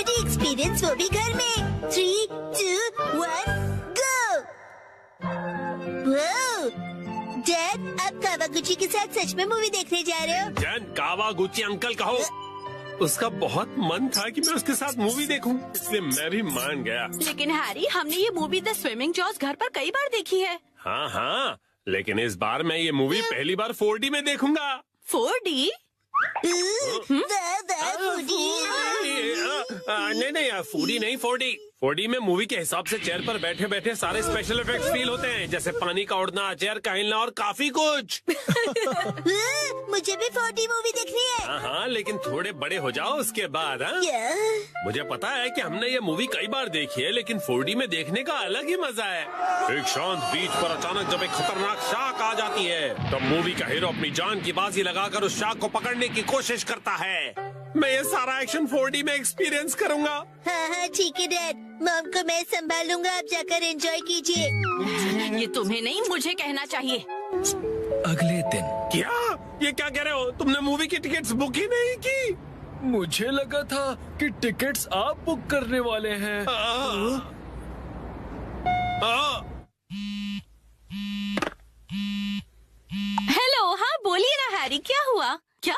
Comedy experience, वो भी घर में। 3, 2, 1, गो। डैड, आप कावागुची के साथ सच में मूवी देखने जा रहे हो? जैन, कावागुची अंकल कहो। उसका बहुत मन था कि मैं उसके साथ मूवी देखूं, इसलिए मैं भी मान गया। लेकिन हैरी, हमने ये मूवी द स्विमिंग जॉस घर पर कई बार देखी है। हाँ हाँ, लेकिन इस बार मैं ये मूवी पहली बार 4D में देखूंगा। 4D? नहीं, 4D नहीं, 4D। 4D में मूवी के हिसाब से चेयर पर बैठे बैठे सारे स्पेशल इफेक्ट्स फील होते हैं, जैसे पानी का उड़ना, चेयर का हिलना और काफी कुछ। मुझे भी 4D मूवी देखनी है। हाँ, लेकिन थोड़े बड़े हो जाओ उसके बाद। हाँ, मुझे पता है कि हमने ये मूवी कई बार देखी है, लेकिन 4D में देखने का अलग ही मजा है। एक शांत बीच पर अचानक जब एक खतरनाक शार्क आ जाती है, तब मूवी का हीरो अपनी जान की बाजी लगाकर उस शार्क को पकड़ने की कोशिश करता है। मैं ये सारा एक्शन 4D में एक्सपीरियंस करूंगा। हाँ, ठीक है डैड। मॉम को मैं संभालूंगा, आप जाकर एंजॉय कीजिए। ये तुम्हें नहीं, मुझे कहना चाहिए। अगले दिन। क्या? ये क्या कह रहे हो? तुमने मूवी की टिकट्स बुक ही नहीं की? मुझे लगा था कि टिकट्स आप बुक करने वाले हैं। हेलो, हाँ बोलिए ना हैरी, क्या हुआ? क्या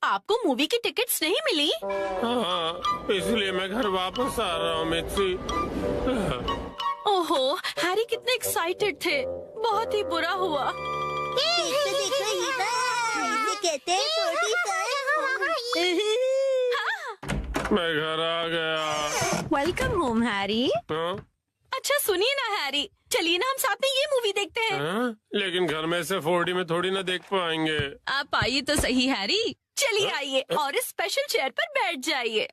आपको मूवी की टिकट्स नहीं मिली? हाँ, इसलिए मैं घर वापस आ रहा हूँ मित्री। ओहो, हैरी कितने एक्साइटेड थे। बहुत ही बुरा हुआ। देखो ये इसे कहते हैं 45। मैं घर आ गया। Welcome home Harry. हाँ? अच्छा सुनिए ना हैरी, चलिए ना हम साथ में ये मूवी देखते हैं। हाँ? लेकिन घर में से 4D में थोड़ी ना देख पाएंगे। आप आइए तो सही हैरी, चलिए आइए और इस स्पेशल चेयर पर बैठ जाइए।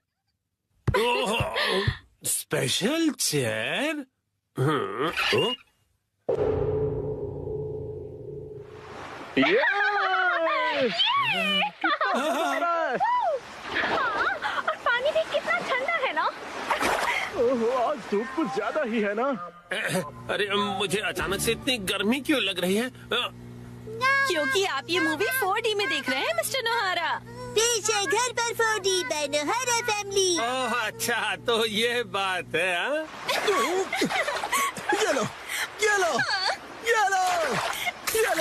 Special chair? और पानी भी कितना ठंडा है ना। आज धूप कुछ ज्यादा ही है ना। अरे मुझे अचानक से इतनी गर्मी क्यों लग रही है? क्योंकि आप ये मूवी 4D में देख रहे हैं मिस्टर नोहारा। पीछे घर पर 4D बाय नोहारा फैमिली। ओह अच्छा, तो ये बात है। हाँ? ये लो, ये लो, ये लो, ये लो।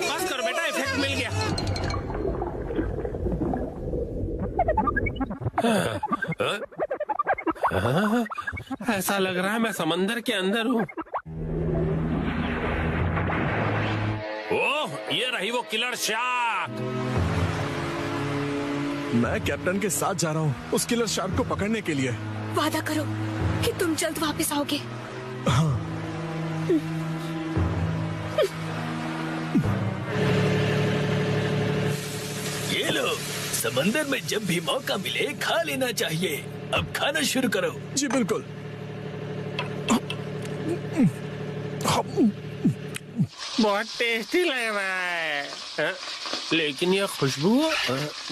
बस करो बेटा, इफेक्ट मिल गया। ऐसा लग रहा है मैं समंदर के अंदर हूँ। ओह, ये रही वो किलर शार्क। मैं कैप्टन के साथ जा रहा हूँ उस किलर शार्क को पकड़ने के लिए। वादा करो कि तुम जल्द वापस आओगे। हाँ। ये लो, समंदर में जब भी मौका मिले खा लेना चाहिए। अब खाना शुरू करो। जी बिल्कुल। बहुत टेस्टी लग रहा है। हाँ? लेकिन ये खुशबू,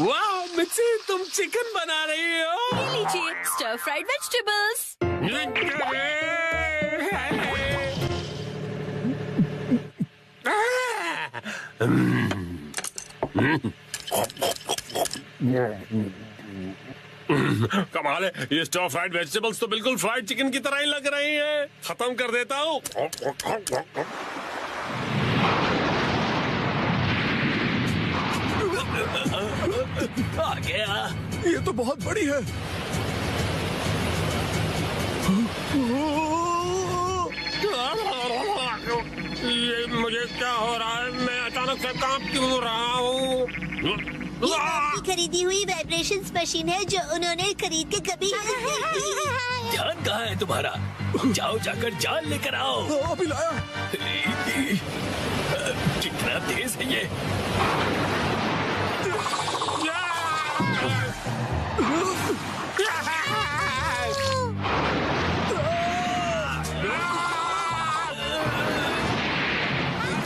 वाह मिर्ची, तुम चिकन बना रही हो। ले लीजिए स्टर फ्राइड वेजिटेबल्स। कमाल है, ये स्टर फ्राइड वेजिटेबल्स तो बिल्कुल फ्राइड चिकन की तरह ही लग रही हैं। खत्म कर देता हूँ। आ गया। ये तो बहुत बड़ी है। ये मुझे क्या हो रहा है? मैं अचानक से कांप क्यों रहा हूँ? ये आपकी खरीदी हुई वाइब्रेशंस मशीन है जो उन्होंने खरीद के कभी ध्यान कहाँ है तुम्हारा? जाओ जाकर जाल लेकर आओ। अभी लाया। कितना तेज है ये।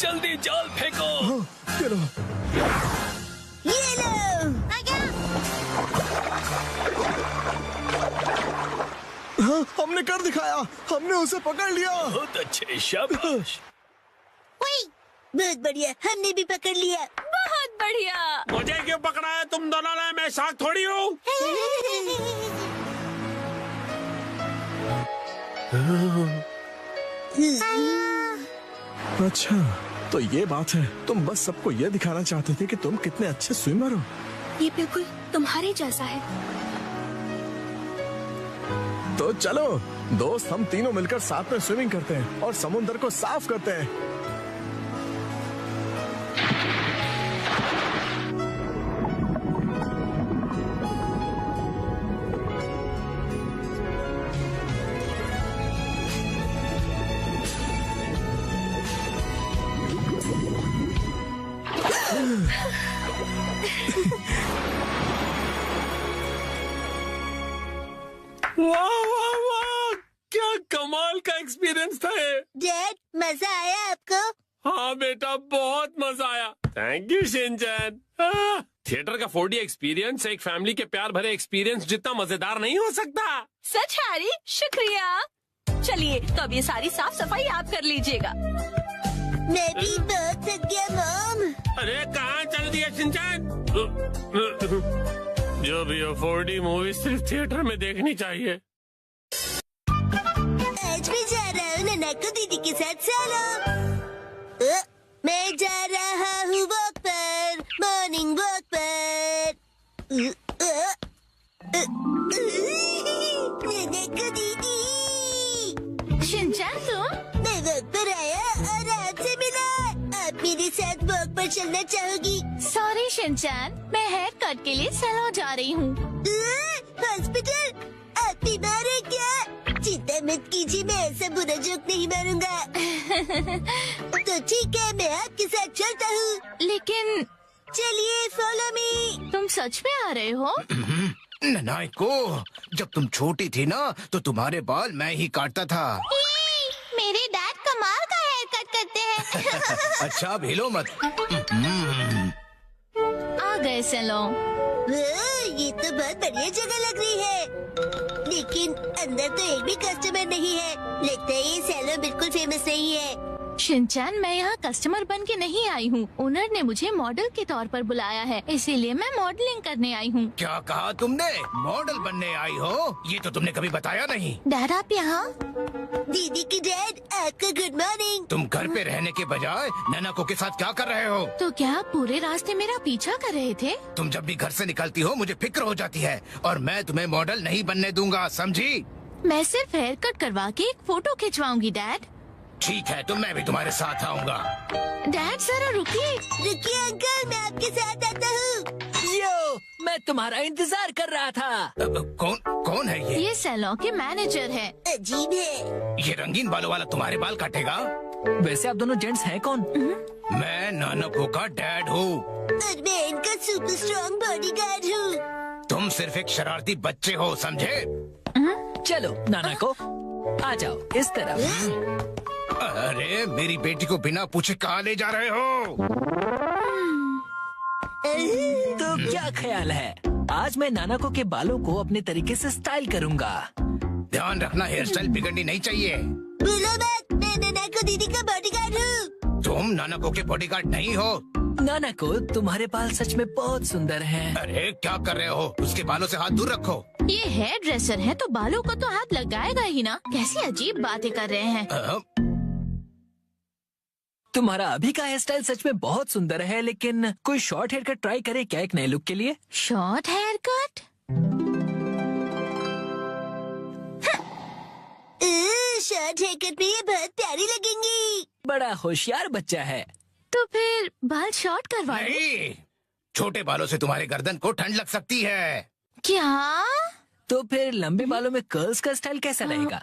जल्दी जाल फेंको। ये लो। ये लो। हाँ, हमने कर दिखाया। हमने उसे पकड़ लिया। बहुत अच्छे, शाबाश। बहुत बढ़िया, हमने भी पकड़ लिया। बहुत बढ़िया। मुझे क्यों पकड़ा है तुम दोनों ने? मैं शार्क थोड़ी हूँ। अच्छा, तो ये बात है। तुम बस सबको ये दिखाना चाहते थे कि तुम कितने अच्छे स्विमर हो। ये बिल्कुल तुम्हारे जैसा है। तो चलो दोस्त, हम तीनों मिलकर साथ में स्विमिंग करते हैं और समुद्र को साफ करते हैं। वाह वाह वाह, क्या कमाल का एक्सपीरियंस था ये। डैड, मजा आया आपको? हाँ बेटा, बहुत मजा आया। Thank you Shinchan. थिएटर का 4D एक्सपीरियंस एक फैमिली के प्यार भरे एक्सपीरियंस जितना मजेदार नहीं हो सकता। सच हैरी, शुक्रिया। चलिए तो अब ये सारी साफ सफाई आप कर लीजिएगा। मैं भी बहुत थक गया मॉम। अरे कहाँ चल दिया शिनचैन? जो भी हो, 4D मूवी सिर्फ थिएटर में देखनी चाहिए। आज मैं जा रहा हूँ नानाको दीदी के साथ सोलो। मैं जा रहा हूँ वॉक पर, मॉर्निंग वॉक पर। नानाको दीदी, शिनचैन तुम? मैं वॉक पर आया और आपसे मिला। आप मेरे साथ वॉक पर चलना चाहोगी? सॉरी शिनचैन, मैं हेयर कट के लिए सैलून जा रही हूँ। हॉस्पिटल? आप बीमार हैं क्या? चिंता मत कीजिए, मैं ऐसा बुरा जोक नहीं मारूंगा। तो ठीक है, मैं आपके साथ चलता हूँ। लेकिन चलिए फॉलो मी। तुम सच में आ रहे हो? नानाको, जब तुम छोटी थी ना तो तुम्हारे बाल मैं ही काटता था। मेरे डैड कमाल का हेयर कट करते हैं। अच्छा, अब हिलो मत। आ गए सैलून। ये तो बहुत बढ़िया जगह लग रही है, लेकिन अंदर तो एक भी कस्टमर नहीं है। लगता है ये सैलून बिल्कुल फेमस नहीं है। शिनचैन, मैं यहाँ कस्टमर बन के नहीं आई हूँ। ओनर ने मुझे मॉडल के तौर पर बुलाया है, इसीलिए मैं मॉडलिंग करने आई हूँ। क्या कहा तुमने? मॉडल बनने आई हो? ये तो तुमने कभी बताया नहीं। डैड आप यहाँ? दीदी की डैड, आपका गुड मॉर्निंग। तुम घर पे रहने के बजाय नानाको के साथ क्या कर रहे हो? तो क्या आप पूरे रास्ते मेरा पीछा कर रहे थे? तुम जब भी घर से निकलती हो मुझे फिक्र हो जाती है, और मैं तुम्हें मॉडल नहीं बनने दूंगा, समझी? मैं सिर्फ हेयर कट करवा के एक फोटो खिंचवाऊंगी डैड। ठीक है, तो मैं भी तुम्हारे साथ आऊंगा। डैड जरा रुकिए। रुकिए अंकल, मैं आपके साथ आता हूँ। यो, मैं तुम्हारा इंतजार कर रहा था। कौन कौन है ये? ये सैलून के मैनेजर है। अजीब है। ये रंगीन बालों वाला तुम्हारे बाल काटेगा? वैसे आप दोनों जेंट्स हैं कौन? मैं नानाको का डैड हूँ। और मैं इनका सुपर स्ट्रॉन्ग बॉडीगार्ड हूँ। तुम सिर्फ एक शरारती बच्चे हो, समझे? चलो नाना को आ जाओ इस तरफ। अरे मेरी बेटी को बिना पूछे कहाँ ले जा रहे हो? तो क्या ख्याल है, आज मैं नानाको के बालों को अपने तरीके से स्टाइल करूंगा। ध्यान रखना, हेयर स्टाइल बिगड़नी नहीं चाहिए। बोलो मत, मैं नानाको दीदी का बॉडीगार्ड हूँ। तुम नानाको के बॉडीगार्ड नहीं हो। नानाको, तुम्हारे बाल सच में बहुत सुंदर हैं। अरे क्या कर रहे हो? उसके बालों से हाथ दूर रखो। ये हेयर ड्रेसर है तो बालों को तो हाथ लगाएगा ही ना। कैसी अजीब बातें कर रहे हैं। तुम्हारा अभी का हेयर स्टाइल सच में बहुत सुंदर है, लेकिन कोई शॉर्ट हेयर कट ट्राई करे क्या एक नए लुक के लिए? Short haircut? Short haircut में ये बहुत प्यारी लगेंगी। बड़ा होशियार बच्चा है। तो फिर बाल शॉर्ट करवा लो। नहीं, छोटे बालों से तुम्हारे गर्दन को ठंड लग सकती है। क्या? तो फिर लंबे बालों में कर्ल्स का स्टाइल कैसा रहेगा?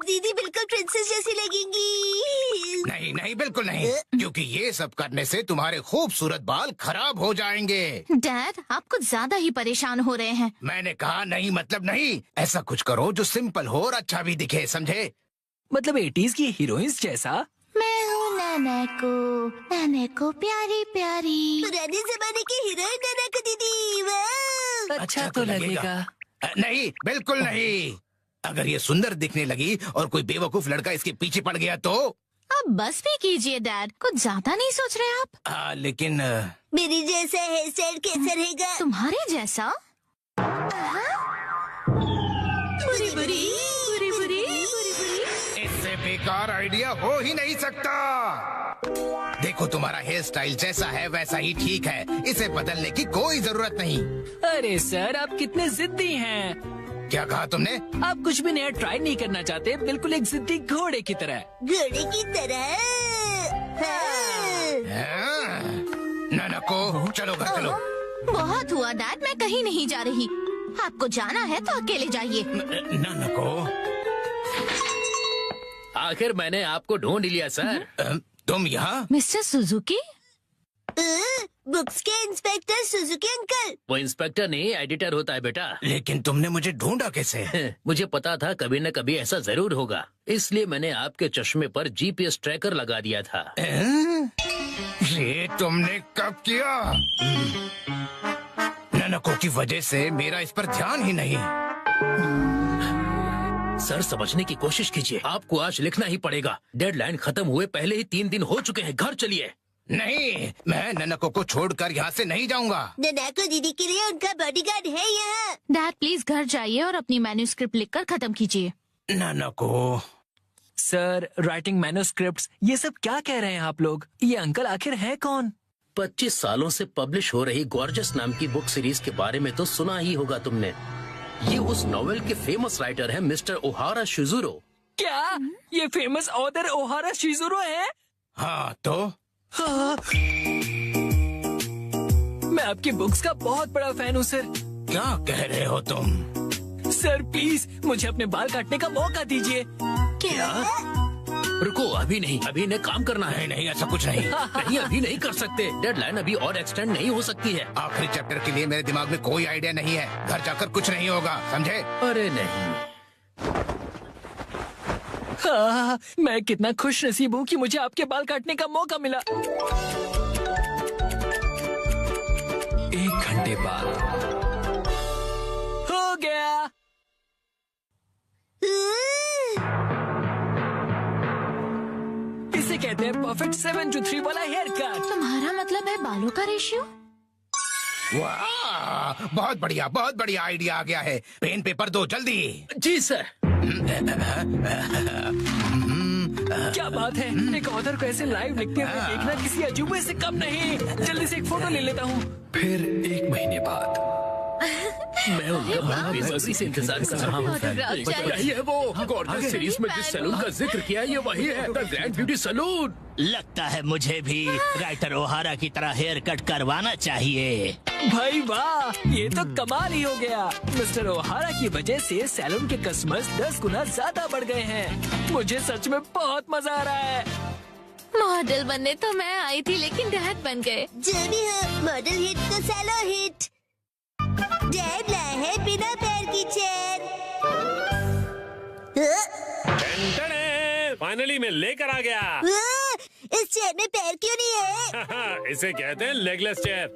दीदी बिल्कुल प्रिंसेस जैसी लगेंगी। नहीं नहीं, बिल्कुल नहीं, क्योंकि ये सब करने से तुम्हारे खूबसूरत बाल खराब हो जाएंगे। डैड, आप कुछ ज्यादा ही परेशान हो रहे हैं। मैंने कहा नहीं मतलब नहीं। ऐसा कुछ करो जो सिंपल हो और अच्छा भी दिखे, समझे? मतलब 80s की हीरोइंस जैसा? मैं हूँ नानाको प्यारी प्यारी। पुराने जमाने की हीरोइन नानाको दीदी। वाह! अच्छा तो लगेगा। नहीं, बिल्कुल नहीं। अगर ये सुंदर दिखने लगी और कोई बेवकूफ लड़का इसके पीछे पड़ गया तो? अब बस भी कीजिए डैड, कुछ ज्यादा नहीं सोच रहे आप? लेकिन मेरी जैसा हेयर स्टाइल कैसा रहेगा? तुम्हारे जैसा? बुरी बुरी बुरी बुरी बुरी बुरी। इससे बेकार आइडिया हो ही नहीं सकता। देखो, तुम्हारा हेयर स्टाइल जैसा है वैसा ही ठीक है, इसे बदलने की कोई जरूरत नहीं। अरे सर, आप कितने जिद्दी हैं। क्या कहा तुमने? आप कुछ भी नया ट्राई नहीं करना चाहते, बिल्कुल एक जिद्दी घोड़े की तरह। घोड़े की तरह। हाँ। नानको, चलो घर चलो। बहुत हुआ डैड, मैं कहीं नहीं जा रही। आपको जाना है तो अकेले जाइए। नानको, आखिर मैंने आपको ढूंढ लिया सर। तुम यहाँ? Mister Suzuki? बुक्स के इंस्पेक्टर सुजुकी अंकल। वो इंस्पेक्टर नहीं, एडिटर होता है बेटा। लेकिन तुमने मुझे ढूंढा कैसे? मुझे पता था कभी न कभी ऐसा जरूर होगा, इसलिए मैंने आपके चश्मे पर जीपीएस ट्रैकर लगा दिया था। ये तुमने कब किया? नानको की वजह से मेरा इस पर ध्यान ही नहीं। सर, समझने की कोशिश कीजिए, आपको आज लिखना ही पड़ेगा। डेडलाइन खत्म हुए पहले ही 3 दिन हो चुके हैं। घर चलिए। नहीं, मैं नानको को छोड़कर यहाँ से नहीं जाऊँगा। नानको दीदी के लिए उनका बॉडीगार्ड है यहाँ। डैड प्लीज घर जाइए और अपनी मैन्युस्क्रिप्ट लिखकर खत्म कीजिए। नानको। सर, राइटिंग मैन्युस्क्रिप्ट्स, ये सब क्या कह रहे हैं आप लोग? ये अंकल आखिर हैं कौन? 25 सालों से पब्लिश हो रही गॉर्जस नाम की बुक सीरीज के बारे में तो सुना ही होगा तुमने। ये उस नॉवेल के फेमस राइटर हैं मिस्टर ओहारा शिजुरो। क्या ये फेमस ऑथर ओहारा शिजुरो है? हाँ तो? हाँ। मैं आपकी बुक्स का बहुत बड़ा फैन हूँ सर। क्या कह रहे हो तुम? सर प्लीज मुझे अपने बाल काटने का मौका दीजिए। क्या? रुको, अभी नहीं, अभी इन्हें काम करना है। नहीं, ऐसा कुछ नहीं। नहीं, अभी नहीं कर सकते। डेडलाइन अभी और एक्सटेंड नहीं हो सकती है। आखिरी चैप्टर के लिए मेरे दिमाग में कोई आइडिया नहीं है। घर जाकर कुछ नहीं होगा, समझे? अरे नहीं। हाँ, मैं कितना खुश नसीब हूँ कि मुझे आपके बाल काटने का मौका मिला। 1 घंटे बाद हो गया। इसे कहते हैं परफेक्ट 7 to 3 वाला हेयर कट। तुम्हारा मतलब है बालों का रेशियो? वाह, बहुत बढ़िया आइडिया आ गया है। पेन पेपर दो जल्दी। जी सर। क्या बात है, एक ऑथर को ऐसे लाइव लिखते हुए देखना किसी अजूबे से कम नहीं। जल्दी से एक फोटो ले लेता हूँ। फिर 1 महीने बाद मैं उनका बहुत बेसब्री से इंतजार कर रहा हूँ। यही है वो गॉर्जस सीरीज में जिस सैलून का जिक्र किया, ये वही है, द ग्रैंड ब्यूटी सैलून। लगता है मुझे भी राइटर ओहारा की तरह हेयर कट करवाना चाहिए। भाई वाह, ये तो कमाल ही हो गया। मिस्टर ओहारा की वजह से सैलून के कस्टमर्स 10 गुना ज्यादा बढ़ गए हैं। मुझे सच में बहुत मजा आ रहा है। मॉडल बनने तो मैं आई थी, लेकिन डैड बन गए। जो भी हो, मॉडल हिट तो सैलो हिट। डैड लाए है बिना पैर की चेयर। फाइनली मैं लेकर आ गया। इस चेयर में पैर क्यों नहीं है? इसे कहते हैं लेगलेस चेयर।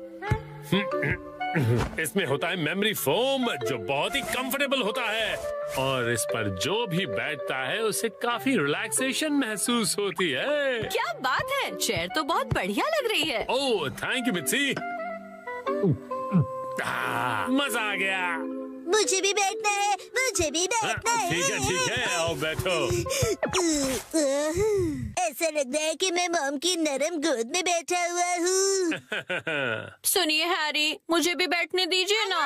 इसमें होता है मेमोरी फोम, जो बहुत ही कंफर्टेबल होता है, और इस पर जो भी बैठता है उसे काफी रिलैक्सेशन महसूस होती है। क्या बात है, चेयर तो बहुत बढ़िया लग रही है। Oh thank you Mitsi. मजा आ गया। मुझे भी बैठना है, मुझे भी बैठना है। ठीक है, आओ बैठो। ऐसा लग रहा है कि मैं मॉम की नरम गोद में बैठा हुआ हूँ। सुनिए हैरी, मुझे भी बैठने दीजिए ना।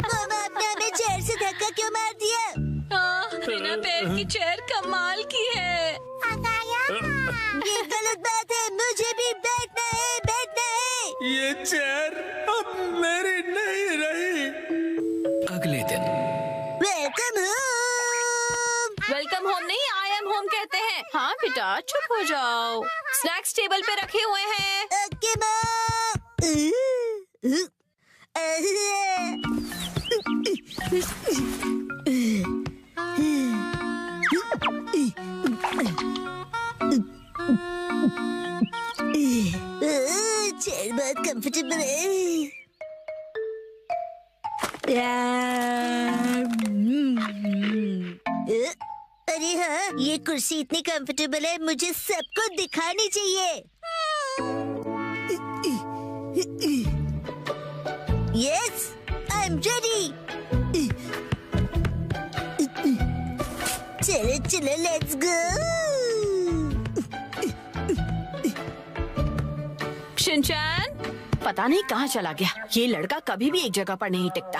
मामा, आपने हमें चेयर से धक्का क्यों मार दिया? बिना पैर की चेयर कमाल की है। ये गलत बात है, मुझे भी बैठना है, बैठना है। ये चेयर अब मेरी नहीं रही। अगले दिन वेलकम होम। वेलकम होम नहीं, आई एम होम कहते हैं। हाँ बेटा, चुप हो जाओ। स्नैक्स टेबल पे रखे हुए हैं। Okay mom. चेयर बहुत कंफर्टेबल है। अरे हाँ, ये कुर्सी इतनी कंफर्टेबल है, मुझे सबको दिखानी चाहिए। Yes, I am ready. चलो चलो, लेट्स गो। शिनचैन, पता नहीं कहाँ चला गया। ये लड़का कभी भी एक जगह पर नहीं टिकता।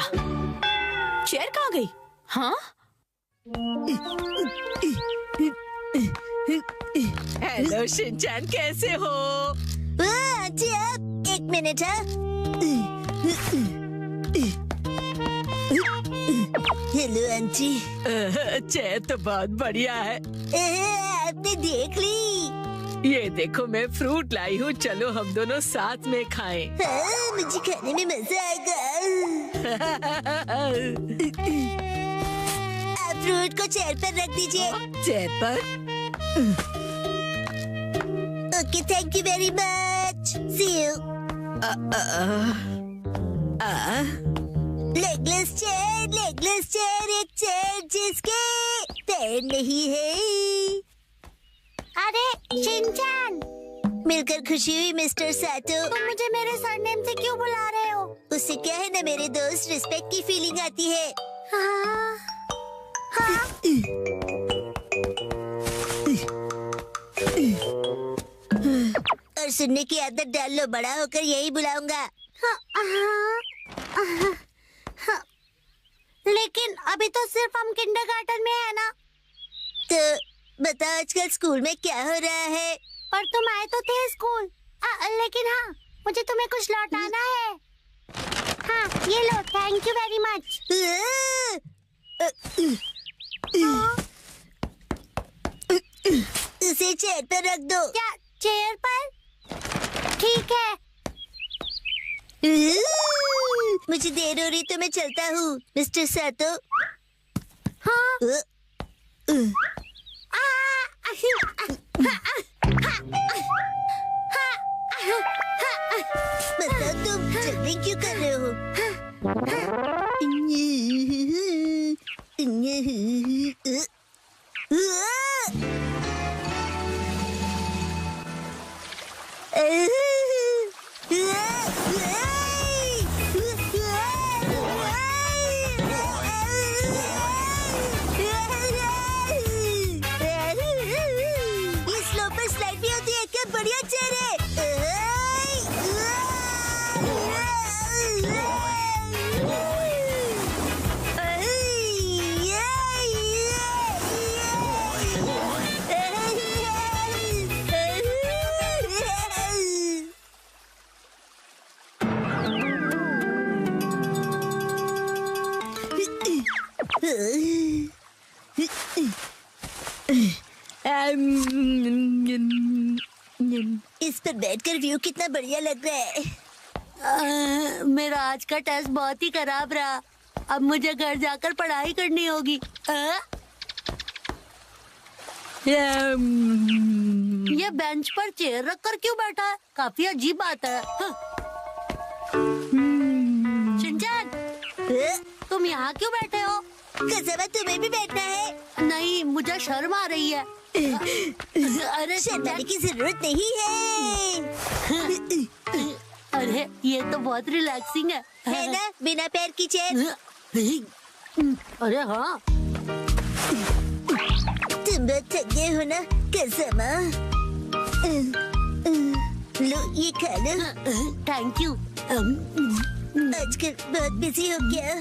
चेयर कहाँ गई? हाँ? हेलो शिनचैन, कैसे हो? जी आप एक मिनट है। Hello aunty. चेयर तो बहुत बढ़िया है। आपने देख ली? ये देखो, मैं फ्रूट लाई हूँ, चलो हम दोनों साथ में खाएं। हाँ, मुझे खाने में मजा आएगा। आप फ्रूट को चेयर पर रख दीजिए। चेयर पर? Okay, thank you very much. See you. Legless chair, एक चेयर जिसके पैर नहीं है। अरे शिनचैन, मिलकर खुशी हुई मिस्टर सातो। तुम मुझे मेरे सरनेम से क्यों बुला रहे हो? उससे क्या है ना मेरे दोस्त, रिस्पेक्ट की फीलिंग आती है। हाँ, हाँ। और सुनने की आदत डाल लो, बड़ा होकर यही बुलाऊंगा। लेकिन अभी तो सिर्फ हम किंडरगार्टन में है ना। तो बताओ आजकल स्कूल में क्या हो रहा है? पर तुम आए तो थे स्कूल। लेकिन हाँ, मुझे तुम्हें कुछ लौटाना है। हाँ, ये लो, थैंक यू वेरी मच। उसे चेयर पर रख दो। क्या चेयर पर? ठीक है। मुझे देर हो रही तो मैं चलता हूँ, मिस्टर सातो। हाँ? बताओ तुम जल्दी क्यों कर रहे हो? बढ़िया चेहरे। इस पर बैठकर व्यू कितना बढ़िया लग रहा है। मेरा आज का टेस्ट बहुत ही खराब रहा। अब मुझे घर जाकर पढ़ाई करनी होगी। ये बेंच पर चेयर रखकर क्यों बैठा है? काफी अजीब बात है। शिनचैन, तुम यहाँ क्यों बैठे हो? कसम तुम्हें भी बैठना है? नहीं, मुझे शर्म आ रही है। अरे शर्माने की जरूरत नहीं है। अरे ये तो बहुत रिलैक्सिंग है ना, बिना पैर की चेयर। अरे हाँ, तुम बहुत थक गए हो ना कसम। लो ये खा लो। Thank you. आजकल बहुत बिजी हो गया।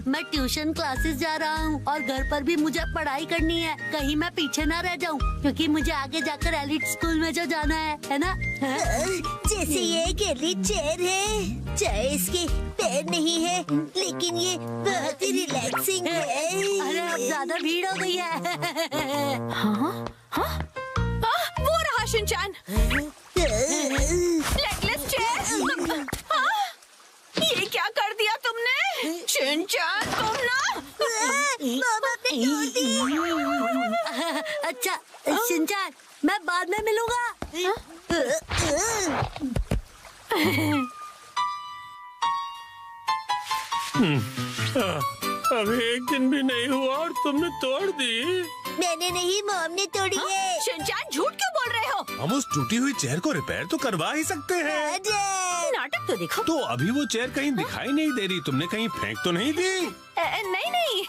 मैं ट्यूशन क्लासेस जा रहा हूँ और घर पर भी मुझे पढ़ाई करनी है। कहीं मैं पीछे ना रह जाऊँ, क्योंकि मुझे आगे जाकर एलिट स्कूल में जो जाना है ना। जैसे ये एक एलिट चेयर है, चाहे इसके पैर नहीं है, लेकिन ये बहुत ही रिलैक्सिंग है। अरे अब ज्यादा भीड़ हो गई है। हाँ? हाँ? वो रहा शिनचैन। Legless chair. ये क्या कर दिया तुमने? शिनचैन, तुम ना। मामा ने तोड़ दी। अच्छा शिनचैन, मैं बाद में मिलूंगा। अभी एक दिन भी नहीं हुआ और तुमने तोड़ दी। मैंने नहीं, मॉम ने तोड़ी है। शिनचैन झूठ क्यों बोल रहे हो? हम उस टूटी हुई चेयर को रिपेयर तो करवा ही सकते हैं। अजय! नाटक तो देखो। तो अभी वो चेयर कहीं दिखाई नहीं दे रही, तुमने कहीं फेंक तो नहीं दी? नहीं नहीं